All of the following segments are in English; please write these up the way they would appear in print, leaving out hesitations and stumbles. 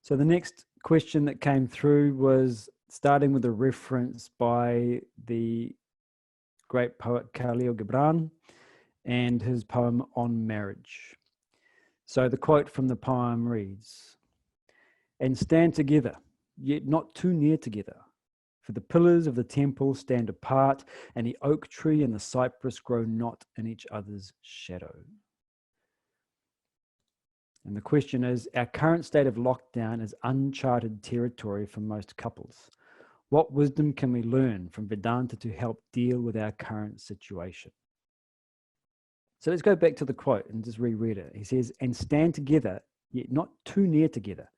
So the next question that came through was starting with a reference by the great poet Khalil Gibran and his poem On Marriage. So the quote from the poem reads, "And stand together, yet not too near together. For the pillars of the temple stand apart, and the oak tree and the cypress grow not in each other's shadow." And the question is, our current state of lockdown is uncharted territory for most couples. What wisdom can we learn from Vedanta to help deal with our current situation? So let's go back to the quote and just reread it. He says, "And stand together, yet not too near together.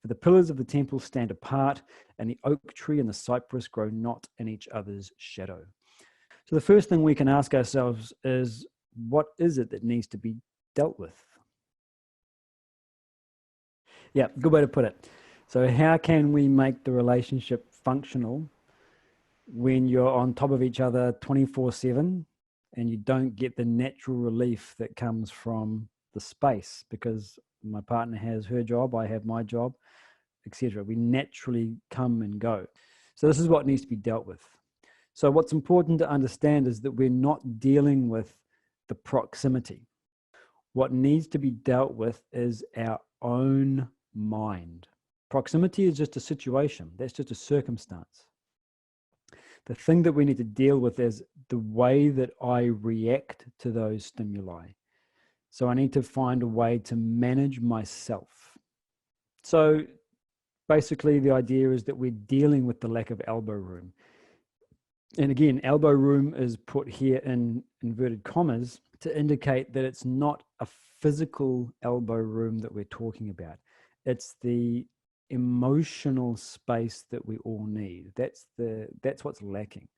For the pillars of the temple stand apart, and the oak tree and the cypress grow not in each other's shadow." So the first thing we can ask ourselves is, what is it that needs to be dealt with? Yeah, good way to put it. So how can we make the relationship functional when you're on top of each other 24/7 and you don't get the natural relief that comes from the space, because my partner has her job, I have my job, etc. We naturally come and go. So this is what needs to be dealt with. So what's important to understand is that we're not dealing with the proximity. What needs to be dealt with is our own mind. Proximity is just a situation. That's just a circumstance. The thing that we need to deal with is the way that I react to those stimuli. So I need to find a way to manage myself. So basically the idea is that we're dealing with the lack of elbow room. And again, elbow room is put here in inverted commas to indicate that it's not a physical elbow room that we're talking about. It's the emotional space that we all need. That's what's lacking.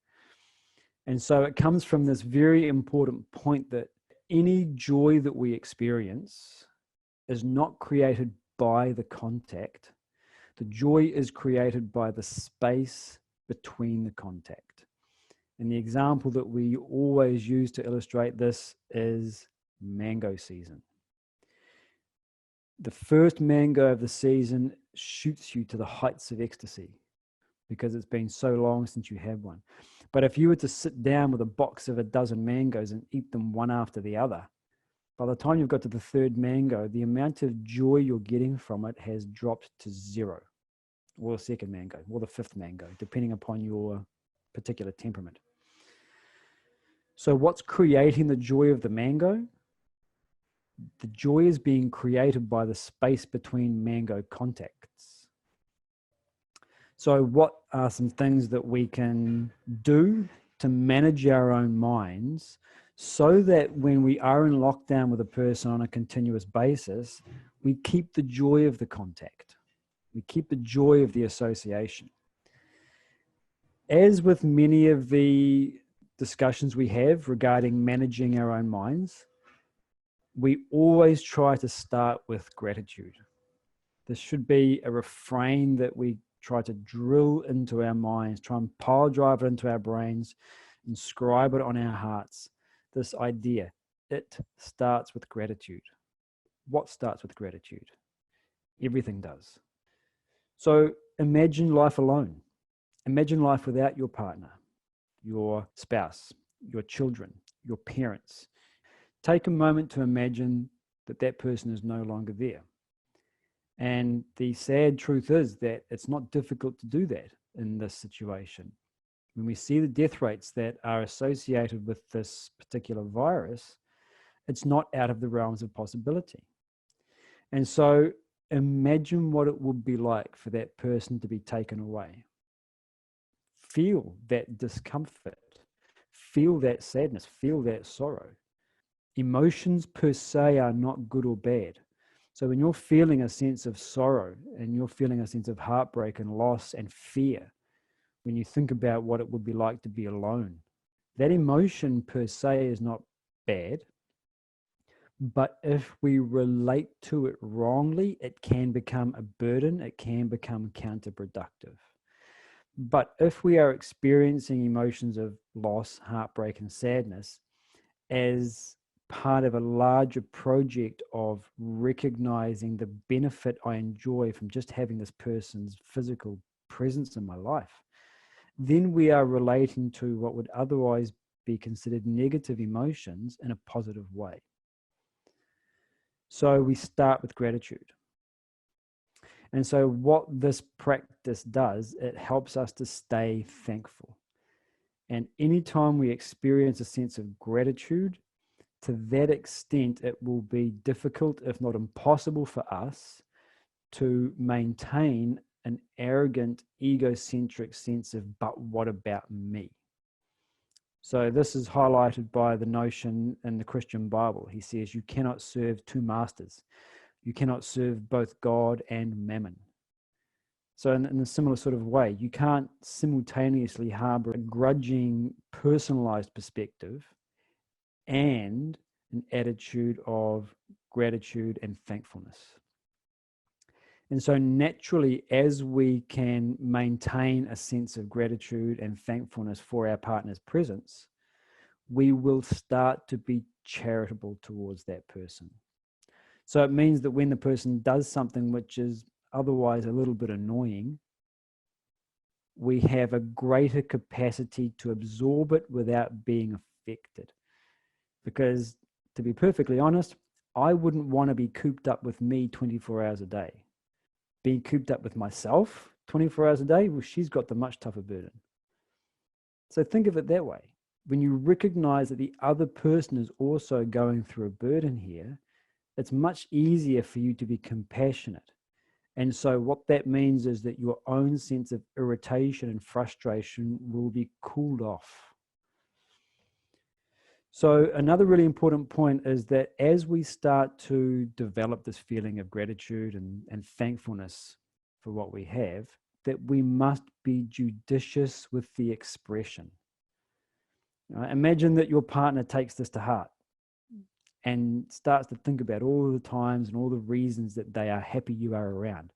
And so it comes from this very important point that any joy that we experience is not created by the contact. The joy is created by the space between the contact. And the example that we always use to illustrate this is mango season. The first mango of the season shoots you to the heights of ecstasy because it's been so long since you had one. But if you were to sit down with a box of a dozen mangoes and eat them one after the other, by the time you've got to the third mango, the amount of joy you're getting from it has dropped to zero, or the second mango, or the fifth mango, depending upon your particular temperament. So what's creating the joy of the mango? The joy is being created by the space between mango contacts. So what are some things that we can do to manage our own minds so that when we are in lockdown with a person on a continuous basis, we keep the joy of the contact. We keep the joy of the association. As with many of the discussions we have regarding managing our own minds, we always try to start with gratitude. This should be a refrain that we try to drill into our minds, try and pile drive it into our brains, inscribe it on our hearts. This idea, it starts with gratitude. What starts with gratitude? Everything does. So imagine life alone. Imagine life without your partner, your spouse, your children, your parents. Take a moment to imagine that that person is no longer there. And the sad truth is that it's not difficult to do that in this situation. When we see the death rates that are associated with this particular virus, it's not out of the realms of possibility. And so imagine what it would be like for that person to be taken away. Feel that discomfort, feel that sadness, feel that sorrow. Emotions per se are not good or bad. So when you're feeling a sense of sorrow and you're feeling a sense of heartbreak and loss and fear, when you think about what it would be like to be alone, that emotion per se is not bad. But if we relate to it wrongly, it can become a burden. It can become counterproductive. But if we are experiencing emotions of loss, heartbreak, and sadness as part of a larger project of recognizing the benefit I enjoy from just having this person's physical presence in my life, then we are relating to what would otherwise be considered negative emotions in a positive way. So we start with gratitude. And so what this practice does, it helps us to stay thankful. And anytime we experience a sense of gratitude, to that extent, it will be difficult, if not impossible, for us to maintain an arrogant, egocentric sense of, but what about me? So this is highlighted by the notion in the Christian Bible. He says, you cannot serve two masters. You cannot serve both God and mammon. So in a similar sort of way, you can't simultaneously harbor a grudging, personalized perspective and an attitude of gratitude and thankfulness. And so naturally, as we can maintain a sense of gratitude and thankfulness for our partner's presence, we will start to be charitable towards that person. So it means that when the person does something which is otherwise a little bit annoying, we have a greater capacity to absorb it without being affected. Because to be perfectly honest, I wouldn't want to be cooped up with me 24 hours a day. Being cooped up with myself 24 hours a day, well, she's got the much tougher burden. So think of it that way. When you recognize that the other person is also going through a burden here, it's much easier for you to be compassionate. And so what that means is that your own sense of irritation and frustration will be cooled off. So another really important point is that as we start to develop this feeling of gratitude and thankfulness for what we have, that we must be judicious with the expression. Imagine that your partner takes this to heart and starts to think about all the times and all the reasons that they are happy you are around.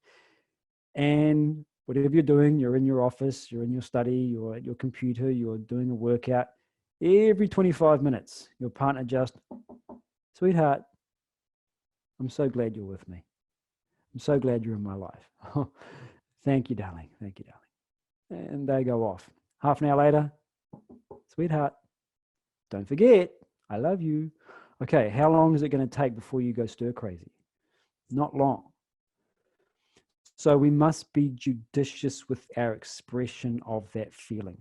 And whatever you're doing, you're in your office, you're in your study, you're at your computer, you're doing a workout. Every 25 minutes, your partner just, sweetheart, I'm so glad you're with me. I'm so glad you're in my life. Thank you, darling. Thank you, darling. And they go off. Half an hour later, sweetheart, don't forget, I love you. Okay, how long is it going to take before you go stir crazy? Not long. So we must be judicious with our expression of that feeling.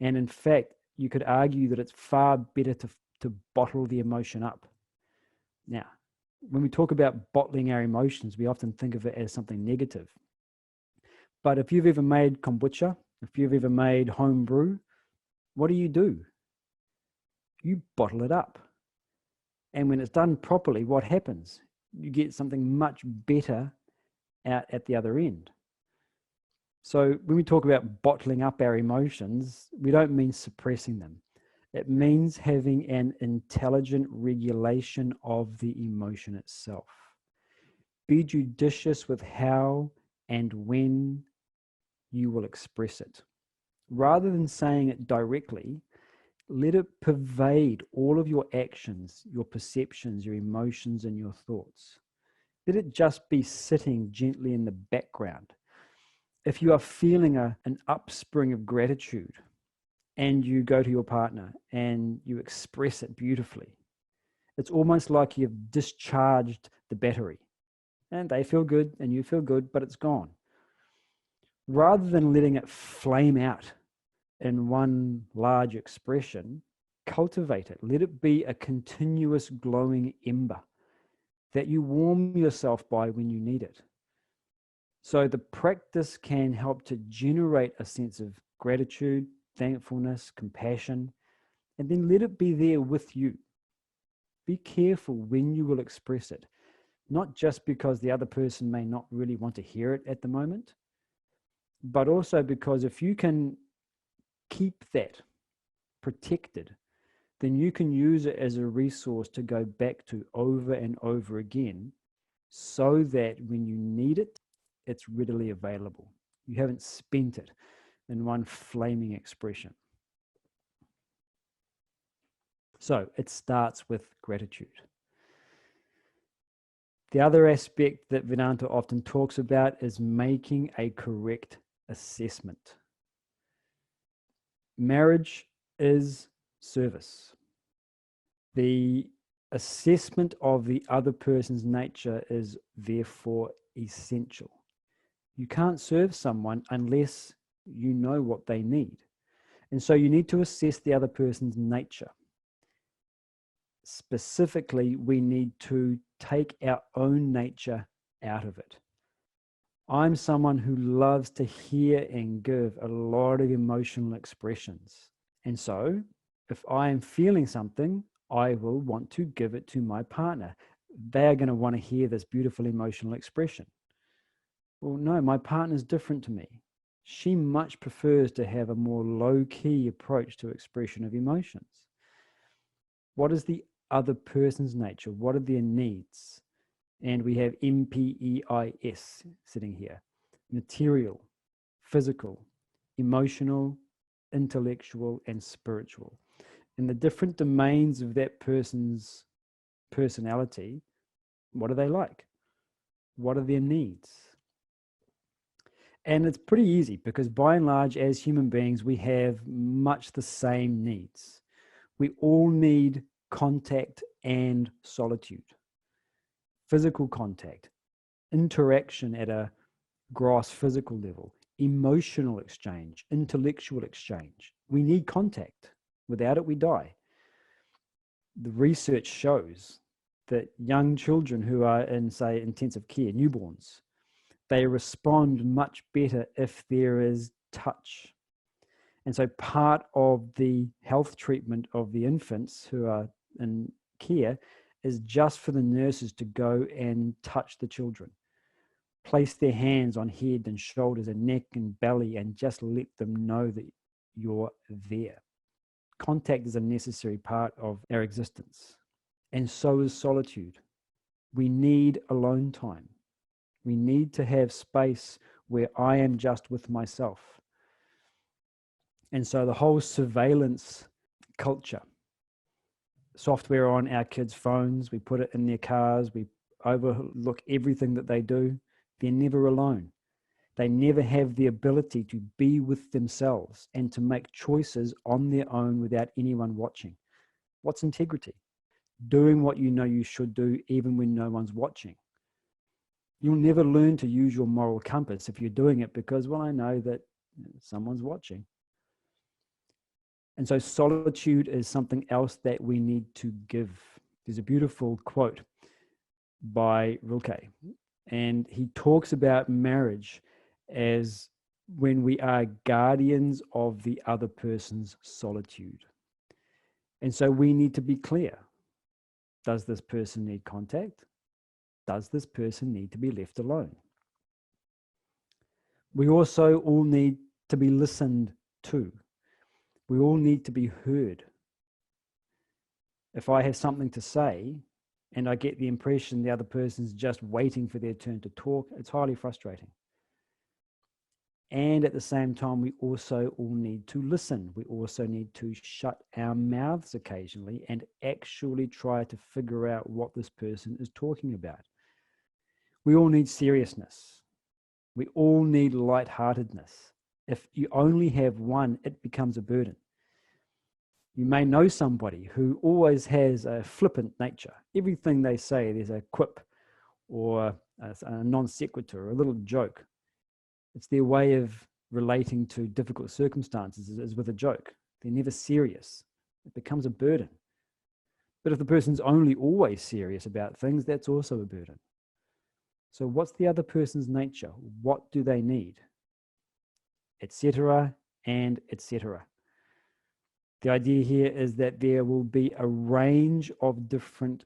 And in fact, you could argue that it's far better to bottle the emotion up. Now, when we talk about bottling our emotions, we often think of it as something negative. But if you've ever made kombucha, if you've ever made home brew, what do? You bottle it up. And when it's done properly, what happens? You get something much better out at the other end. So when we talk about bottling up our emotions, we don't mean suppressing them. It means having an intelligent regulation of the emotion itself. Be judicious with how and when you will express it. Rather than saying it directly, let it pervade all of your actions, your perceptions, your emotions, and your thoughts. Let it just be sitting gently in the background. If you are feeling an upspring of gratitude and you go to your partner and you express it beautifully, it's almost like you've discharged the battery and they feel good and you feel good, but it's gone. Rather than letting it flame out in one large expression, cultivate it. Let it be a continuous glowing ember that you warm yourself by when you need it. So the practice can help to generate a sense of gratitude, thankfulness, compassion, and then let it be there with you. Be careful when you will express it, not just because the other person may not really want to hear it at the moment, but also because if you can keep that protected, then you can use it as a resource to go back to over and over again so that when you need it, it's readily available. You haven't spent it in one flaming expression. So it starts with gratitude. The other aspect that Vedanta often talks about is making a correct assessment. Marriage is service. The assessment of the other person's nature is therefore essential. You can't serve someone unless you know what they need. And so you need to assess the other person's nature. Specifically, we need to take our own nature out of it. I'm someone who loves to hear and give a lot of emotional expressions. And so if I am feeling something, I will want to give it to my partner. They're going to want to hear this beautiful emotional expression. Well, no, my partner's different to me. She much prefers to have a more low-key approach to expression of emotions. What is the other person's nature? What are their needs? And we have MPEIS sitting here: material, physical, emotional, intellectual, and spiritual. In the different domains of that person's personality, what are they like? What are their needs? And it's pretty easy because by and large, as human beings, we have much the same needs. We all need contact and solitude, physical contact, interaction at a gross physical level, emotional exchange, intellectual exchange. We need contact. Without it, we die. The research shows that young children who are in, say, intensive care, newborns, they respond much better if there is touch. And so part of the health treatment of the infants who are in care is just for the nurses to go and touch the children, place their hands on head and shoulders and neck and belly and just let them know that you're there. Contact is a necessary part of our existence. And so is solitude. We need alone time. We need to have space where I am just with myself. And so the whole surveillance culture, software on our kids' phones, we put it in their cars, we overlook everything that they do. They're never alone. They never have the ability to be with themselves and to make choices on their own without anyone watching. What's integrity? Doing what you know you should do even when no one's watching. You'll never learn to use your moral compass if you're doing it because, well, I know that someone's watching. And so solitude is something else that we need to give. There's a beautiful quote by Rilke, and he talks about marriage as when we are guardians of the other person's solitude. And so we need to be clear. Does this person need contact? Does this person need to be left alone? We also all need to be listened to. We all need to be heard. If I have something to say and I get the impression the other person's just waiting for their turn to talk, it's highly frustrating. And at the same time, we also all need to listen. We also need to shut our mouths occasionally and actually try to figure out what this person is talking about. We all need seriousness. We all need lightheartedness. If you only have one, it becomes a burden. You may know somebody who always has a flippant nature. Everything they say, there's a quip or a non sequitur, or a little joke. It's their way of relating to difficult circumstances is with a joke. They're never serious. It becomes a burden. But if the person's only always serious about things, that's also a burden. So what's the other person's nature? What do they need? Etc. and etc. The idea here is that there will be a range of different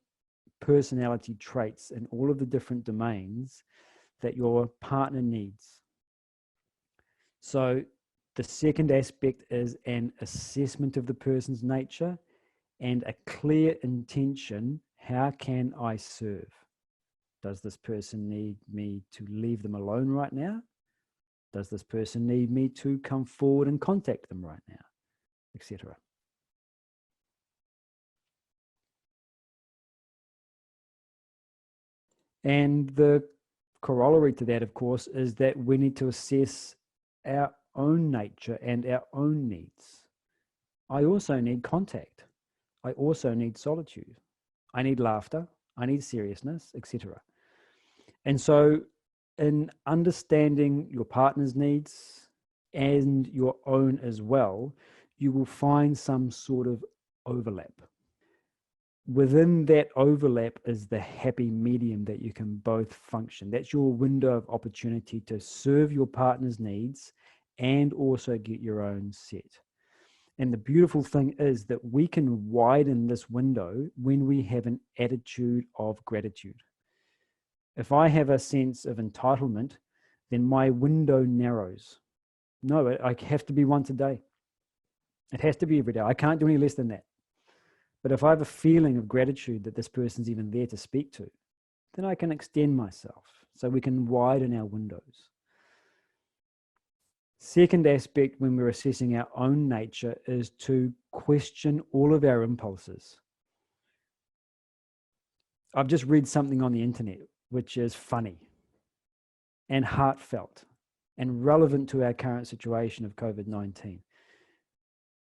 personality traits in all of the different domains that your partner needs. So the second aspect is an assessment of the person's nature and a clear intention. How can I serve? Does this person need me to leave them alone right now? Does this person need me to come forward and contact them right now? Etc. And the corollary to that, of course, is that we need to assess our own nature and our own needs. I also need contact. I also need solitude. I need laughter. I need seriousness, etc. And so, in understanding your partner's needs and your own as well, you will find some sort of overlap. Within that overlap is the happy medium that you can both function. That's your window of opportunity to serve your partner's needs and also get your own set. And the beautiful thing is that we can widen this window when we have an attitude of gratitude. If I have a sense of entitlement, then my window narrows. No, I have to be once a day. It has to be every day. I can't do any less than that. But if I have a feeling of gratitude that this person's even there to speak to, then I can extend myself so we can widen our windows. Second aspect when we're assessing our own nature is to question all of our impulses. I've just read something on the internet which is funny and heartfelt and relevant to our current situation of COVID-19.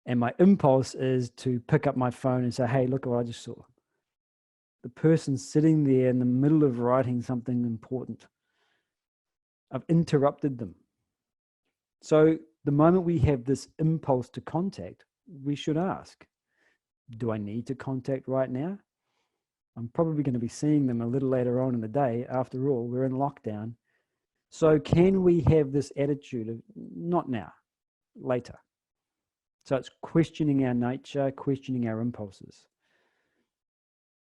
And my impulse is to pick up my phone and say, hey, look at what I just saw. The person's sitting there in the middle of writing something important. I've interrupted them. So the moment we have this impulse to contact, we should ask, do I need to contact right now? I'm probably going to be seeing them a little later on in the day. After all, we're in lockdown. So can we have this attitude of not now, later? So it's questioning our nature, questioning our impulses.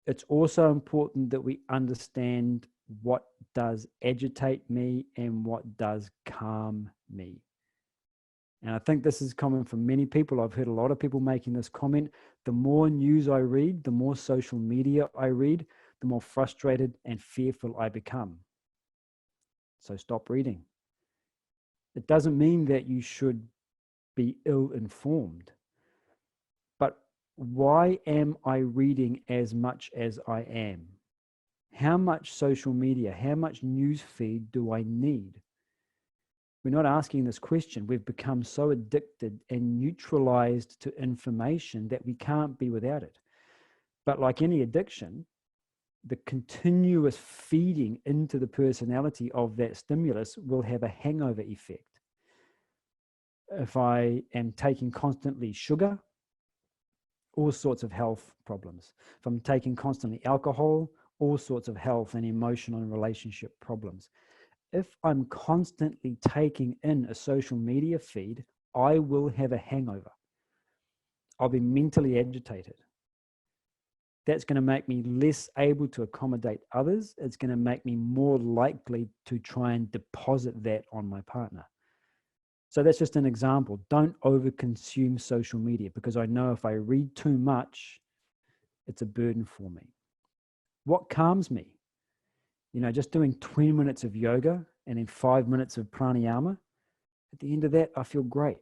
It's also important that we understand what does agitate me and what does calm me. And I think this is common for many people. I've heard a lot of people making this comment. The more news I read, the more social media I read, the more frustrated and fearful I become. So stop reading. It doesn't mean that you should be ill-informed. But why am I reading as much as I am? How much social media, how much news feed do I need? We're not asking this question. We've become so addicted and neutralized to information that we can't be without it. But like any addiction, the continuous feeding into the personality of that stimulus will have a hangover effect. If I am taking constantly sugar, all sorts of health problems. If I'm taking constantly alcohol, all sorts of health and emotional and relationship problems. If I'm constantly taking in a social media feed, I will have a hangover. I'll be mentally agitated. That's going to make me less able to accommodate others. It's going to make me more likely to try and deposit that on my partner. So that's just an example. Don't overconsume social media, because I know if I read too much, it's a burden for me. What calms me? You know, just doing 20 minutes of yoga and then 5 minutes of pranayama. At the end of that, I feel great.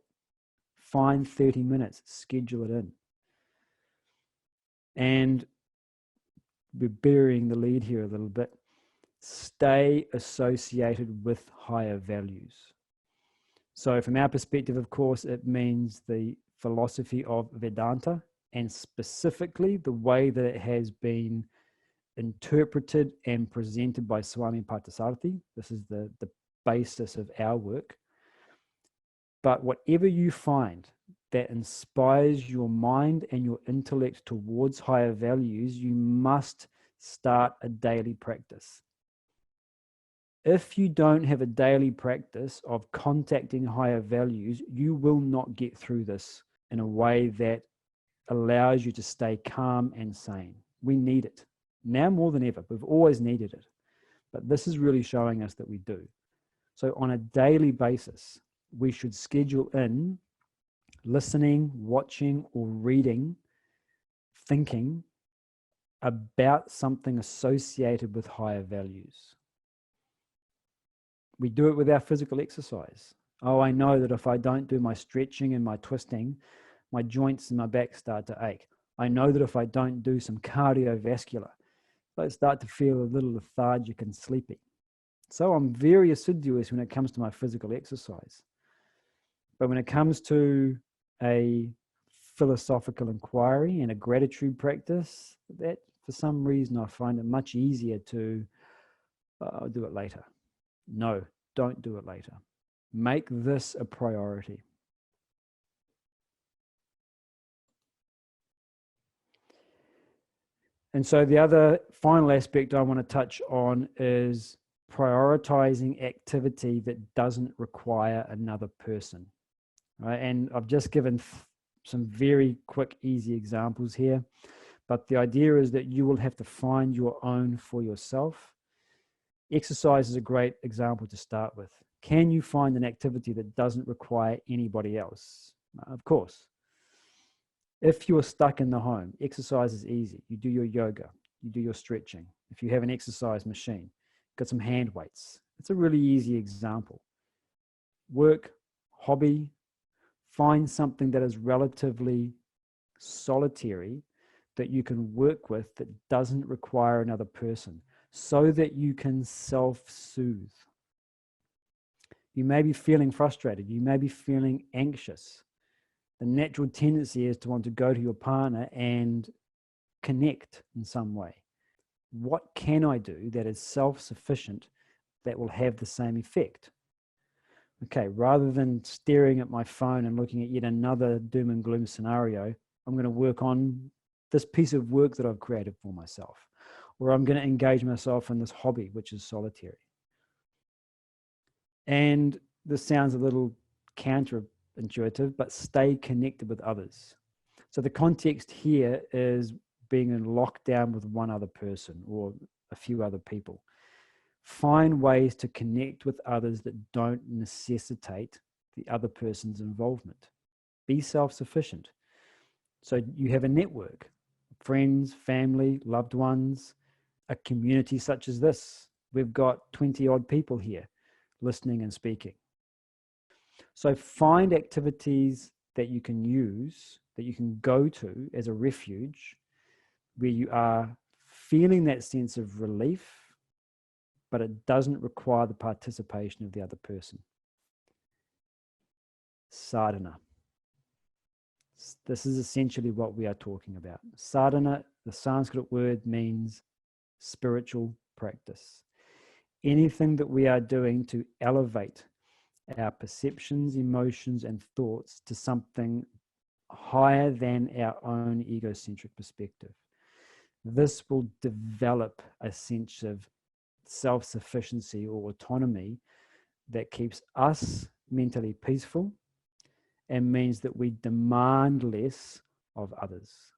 Find 30 minutes, schedule it in. And we're burying the lead here a little bit. Stay associated with higher values. So from our perspective, of course, it means the philosophy of Vedanta, and specifically the way that it has been interpreted and presented by Swami Parthasarathy. This is the basis of our work. But whatever you find that inspires your mind and your intellect towards higher values, you must start a daily practice. If you don't have a daily practice of contacting higher values, you will not get through this in a way that allows you to stay calm and sane. We need it. Now more than ever. We've always needed it. But this is really showing us that we do. So on a daily basis, we should schedule in listening, watching, or reading, thinking about something associated with higher values. We do it with our physical exercise. Oh, I know that if I don't do my stretching and my twisting, my joints and my back start to ache. I know that if I don't do some cardiovascular, I start to feel a little lethargic and sleepy. So I'm very assiduous when it comes to my physical exercise. But when it comes to a philosophical inquiry and a gratitude practice, that for some reason I find it much easier to I'll do it later. No, don't do it later. Make this a priority. And so the other final aspect I want to touch on is prioritizing activity that doesn't require another person. Right? And I've just given some very quick, easy examples here. But the idea is that you will have to find your own for yourself. Exercise is a great example to start with. Can you find an activity that doesn't require anybody else? Of course. If you're stuck in the home, exercise is easy. You do your yoga, you do your stretching. If you have an exercise machine, got some hand weights. It's a really easy example. Work, hobby, find something that is relatively solitary that you can work with that doesn't require another person so that you can self-soothe. You may be feeling frustrated. You may be feeling anxious. The natural tendency is to want to go to your partner and connect in some way. What can I do that is self-sufficient that will have the same effect? Okay, rather than staring at my phone and looking at yet another doom and gloom scenario, I'm going to work on this piece of work that I've created for myself, or I'm going to engage myself in this hobby, which is solitary. And this sounds a little counterintuitive, but stay connected with others. So the context here is being in lockdown with one other person or a few other people. Find ways to connect with others that don't necessitate the other person's involvement. Be self-sufficient. So you have a network, friends, family, loved ones, a community such as this. We've got 20 odd people here listening and speaking. So find activities that you can use, that you can go to as a refuge, where you are feeling that sense of relief, but it doesn't require the participation of the other person. Sadhana. This is essentially what we are talking about. Sadhana, the Sanskrit word, means spiritual practice. Anything that we are doing to elevate our perceptions, emotions, and thoughts to something higher than our own egocentric perspective. This will develop a sense of self-sufficiency or autonomy that keeps us mentally peaceful and means that we demand less of others.